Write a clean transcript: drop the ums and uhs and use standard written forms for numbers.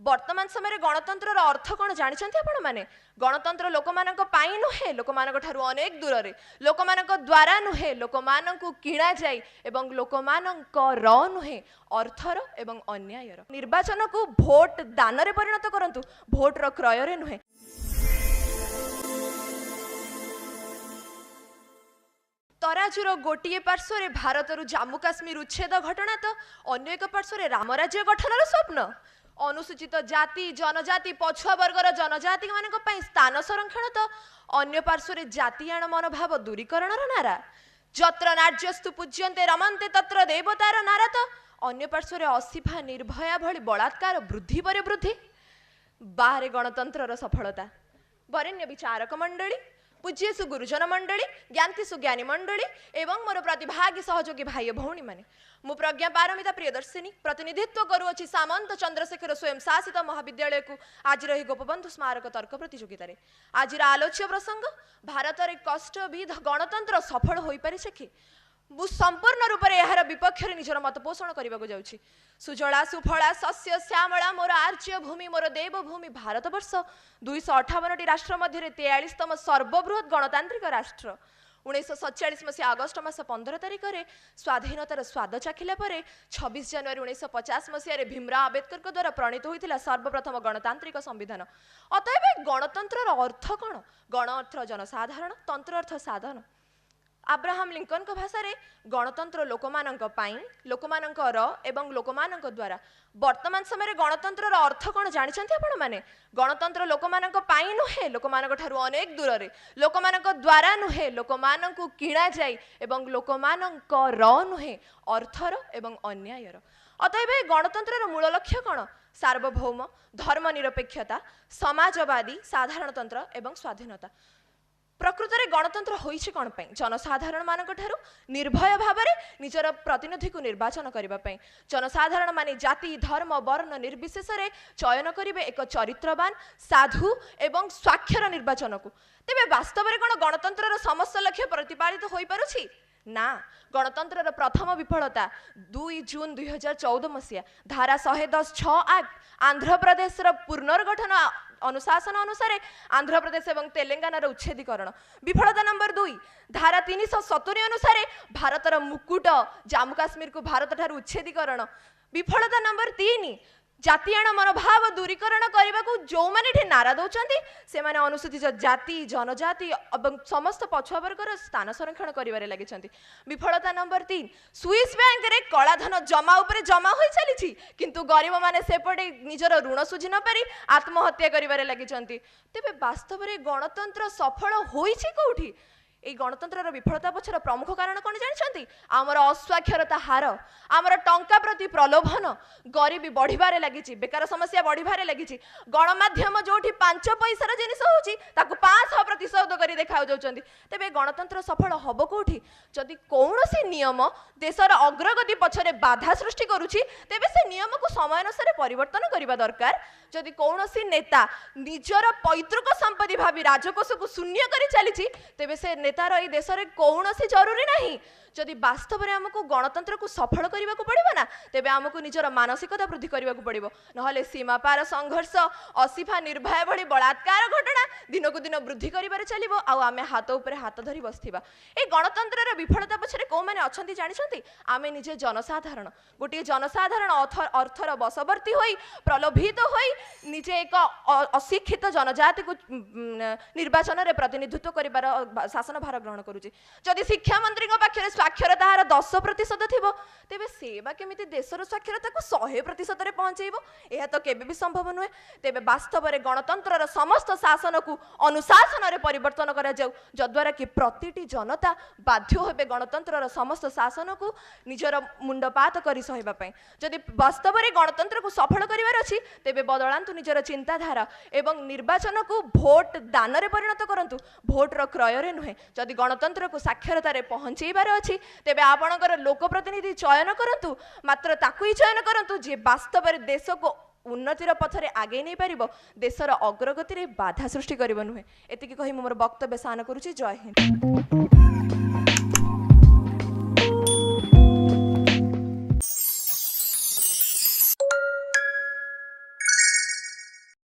वर्तमान समय गणतंत्र अर्थ कौन जानते आपण मैंने गणतंत्र लोक मानी नुहे लोक ठारू अनेक दूर रे लोक द्वारा नुहे लोक किणा जाई एवं लोक नुहे अर्थर एवं अन्यायर निर्वाचन को भोट दान रे परिणत करंतु भोट रो क्रय रे नुहे। तराजूर गोटे पार्श्व भारत जम्मू काश्मीर उच्छेद घटना तो अन्य एक पार्श्व राम राज्य गठनर स्वप्न अनुसूचित जाति जनजाति पछुआ वर्गर जनजाति मान स्थान संरक्षण तो अन्य पार्श्व जातीयाण मनोभाव दूरीकरण नारा जत्र नार्यस्तु पूज्यन्ते रमन्ते तत्र देवतार नारा तो अन्य पार्श्व असिफा निर्भया भली बलात्कार वृद्धि पर वृद्धि बाहर गणतंत्र सफलता वरेण्य विचारक मंडली पूज्यसु गुरुजन मंडली ज्ञानतिसु ज्ञानी मंडली एवं मोर प्रतिभागी सहयोगी भाई भौणी माने मु प्रज्ञा पारमिता प्रियदर्शिनी प्रतिनिधित्व करुअछि सामंत चंद्रशेखर स्वयं शासित महाविद्यालय को आज रही गोपबंधु स्मारक तर्क प्रतियोगिता आज आलोच्य प्रसंग भारत रे कष्टविध गणतंत्र सफल होई परिछे कि संपूर्ण रूप से यार विपक्ष निजर मत पोषण करने को जाऊँगी सुजला सुफला शस्य श्यामला मोर आर्य भूमि मोर देवभूमि भारत वर्ष 258 राष्ट्र मध्य 43तम सर्वबृहत गणतांत्रिक राष्ट्र 1947 मसीहा अगस्ट मास 15 तारिख में स्वाधीनतार स्वाद चाखिला 26 जनवरी 1950 मसीह भीमराव आंबेडकर द्वारा प्रणीत होता सर्वप्रथम गणतांत्रिक संविधान। अतएव गणतंत्र अर्थ कौन गण अर्थ जनसाधारण तंत्र अर्थ साधन अब्राहम लिंकन को भाषा रे गणतंत्र लोकमानंकर एवं लोकमानंक द्वारा वर्तमान समय गणतंत्र अर्थ कौन जानते आपण मैंने गणतंत्र लोक नुहे लोक ठारू अनेक दूर रे लोक द्वारा नुहे लोक किणा जाई एवं लोक नुहे अर्थर एवं अन्यायर। अतएव गणतंत्र मूल लक्ष्य कौन सार्वभौम धर्मनिरपेक्षता समाजवादी साधारणतंत्र एवं स्वाधीनता। प्रकृत में गणतंत्र होइछि कौन पाई जनसाधारण मानक ठारू निर्भय भाव में निजर प्रतिनिधि को निर्वाचन करने जनसाधारण माने जाति धर्म वर्ण निर्विशेष चयन करेंगे एक चरित्रवान साधु एवं स्वाक्षर निर्वाचन को। तेबे वास्तव में कौन गणतंत्र समस्त लक्ष्य प्रतिपादित हो पारुछि ना गणतंत्र प्रथम विफलता 2 जून 2014 मसीहा धारा 110(6) एक्ट आंध्र प्रदेश पुनर्गठन अनुशासन अनुसार आंध्र प्रदेश एवं तेलंगाना उच्छेदीकरण। विफलता नंबर 2 धारा 370 अनुसार भारतर मुकुट जम्मू काश्मीर को भारत ठारू उच्छेदीकरण। विफलता नंबर 3 जातीयाण मनोभाव दूरीकरण करने को जो मैंने नारा दौरान से माने अनुसूचित जाति जनजाति और समस्त पछुआ वर्गर स्थान संरक्षण कर लगी। विफलता नंबर 3 स्विस बैंक रे कलाधन जमा उपरे जमा हो चली किंतु गरीब माने सेपटे निजर ऋण सुझी न पारी आत्महत्या कर लगी। तेबे वास्तव में गणतंत्र सफल होइछि कोठी এই গণতন্ত্রর বিফলতা পছর প্রমুখ কারণ কোন জানিছন্তি আমার অস্বাক্ষরতা হার আমার টঙ্কা প্রতি প্রলোভন গরিবী বড়িবারে লাগিছি বেকার সমস্যা বড়িবারে লাগিছি গণমাধ্যম যোটি 5 পয়সার জিনিস হଉଛି তাকু 500% করে দেখাও যাଉଛନ୍ତି। তেবে গণতন্ত্র সফল হব কোठी যদি কৌনসি নিয়ম দেশর অগ্রগতি পছরে বাধা সৃষ্টি କରୁଛି তেবে সে নিয়মକୁ সময় অনুসারে পরিবর্তন করিবা দরকার। যদি কৌনসি নেতা নিজর পৈতৃক সম্পত্তি ভাবি রাজकोषକୁ शून्य କରି ଚାଲିଛି ତେବେ ସେ नेतार ये देश में कौन जरूरी नहीं जदि वास्तव में आमको गणतंत्र को सफल करने को पड़ो ना तेबे आमको निजर मानसिकता वृद्धि करने को पड़ो नहले सीमा पार संघर्ष असिफा निर्भय भली बलात्कार घटना दिन को दिन वृद्धि कर चलो आम हाथ उपर हाथ धरी बसवा। ये गणतंत्र विफलता पछरे कौ मैंने अच्छा जानते आम निजे जनसाधारण गोटे जनसाधारण अर्थर बशवर्ती हो प्रलोभित हो निजे एक अशिक्षित जनजाति को निर्वाचन में प्रतिनिधित्व कर शासन भार ग्रहण करुच्ची जदि शिक्षा मंत्री पाखे साक्षरता हार 10% थी तेबे सेवा केमिति देशर साक्षरता को 100% रे पहुंचेबो यह तो केबे भी संभव नुहे। तेबे वास्तव में गणतंत्र समस्त शासन को अनुशासन रे परिवर्तन करा जाऊ जद्वारा कि प्रतिटी जनता बाध्य होबे गणतंत्र समस्त शासन को निजर मुंडपात करी सहिबा पई। जदि वास्तव में गणतंत्र को सफल करिवार अछि तेबे बदलांतु निजर चिंताधारा एवं निर्वाचन को भोट दान रे परिणत करंतु भोट रो क्रय रे नुहे। जदि गणतंत्र को साक्षरता रे पहुंचेबार अछि तेबे आपणकर लोक प्रतिनिधि चयन करंतु मात्र ताकु ही चयन करंतु जे वास्तव में देश को उन्नतिर पथरे आगे नहीं पारिबो देशर अग्रगति रे बाधा सृष्टि करिबो नुहे। एतिकी कहि मोर वक्तव्य सान करूची। जय हिंद।